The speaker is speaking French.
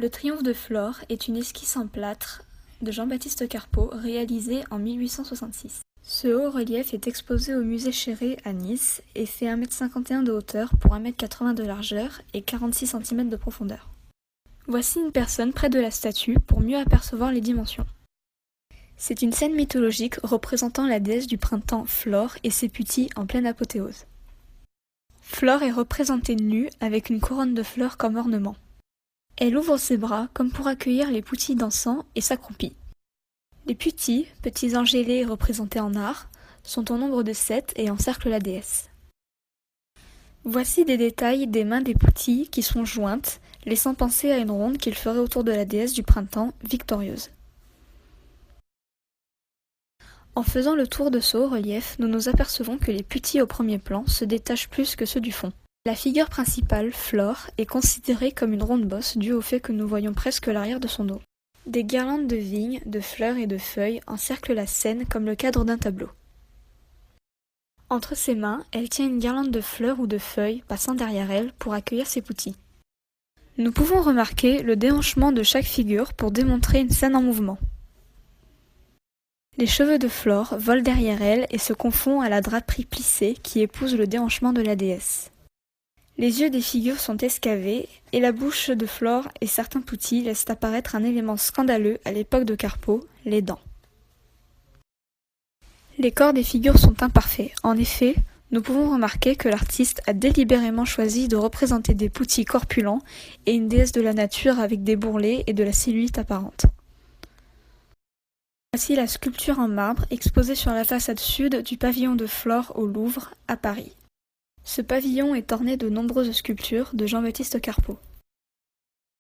Le triomphe de Flore est une esquisse en plâtre de Jean-Baptiste Carpeaux réalisée en 1866. Ce haut-relief est exposé au musée Chéré à Nice et fait 1,51 m de hauteur pour 1,80 m de largeur et 46 cm de profondeur. Voici une personne près de la statue pour mieux apercevoir les dimensions. C'est une scène mythologique représentant la déesse du printemps Flore et ses petits en pleine apothéose. Flore est représentée nue avec une couronne de fleurs comme ornement. Elle ouvre ses bras comme pour accueillir les poutis dansant et s'accroupit. Les putis, petits anges ailés représentés en art, sont au nombre de 7 et encerclent la déesse. Voici des détails des mains des poutis qui sont jointes, laissant penser à une ronde qu'ils feraient autour de la déesse du printemps, victorieuse. En faisant le tour de ce haut-relief, nous nous apercevons que les putis au premier plan se détachent plus que ceux du fond. La figure principale, Flore, est considérée comme une ronde bosse due au fait que nous voyons presque l'arrière de son dos. Des guirlandes de vignes, de fleurs et de feuilles encerclent la scène comme le cadre d'un tableau. Entre ses mains, elle tient une guirlande de fleurs ou de feuilles passant derrière elle pour accueillir ses poutis. Nous pouvons remarquer le déhanchement de chaque figure pour démontrer une scène en mouvement. Les cheveux de Flore volent derrière elle et se confondent à la draperie plissée qui épouse le déhanchement de la déesse. Les yeux des figures sont escavés et la bouche de Flore et certains poutis laissent apparaître un élément scandaleux à l'époque de Carpeaux, les dents. Les corps des figures sont imparfaits. En effet, nous pouvons remarquer que l'artiste a délibérément choisi de représenter des poutis corpulents et une déesse de la nature avec des bourrelets et de la cellulite apparente. Voici la sculpture en marbre exposée sur la façade sud du pavillon de Flore au Louvre, à Paris. Ce pavillon est orné de nombreuses sculptures de Jean-Baptiste Carpeaux.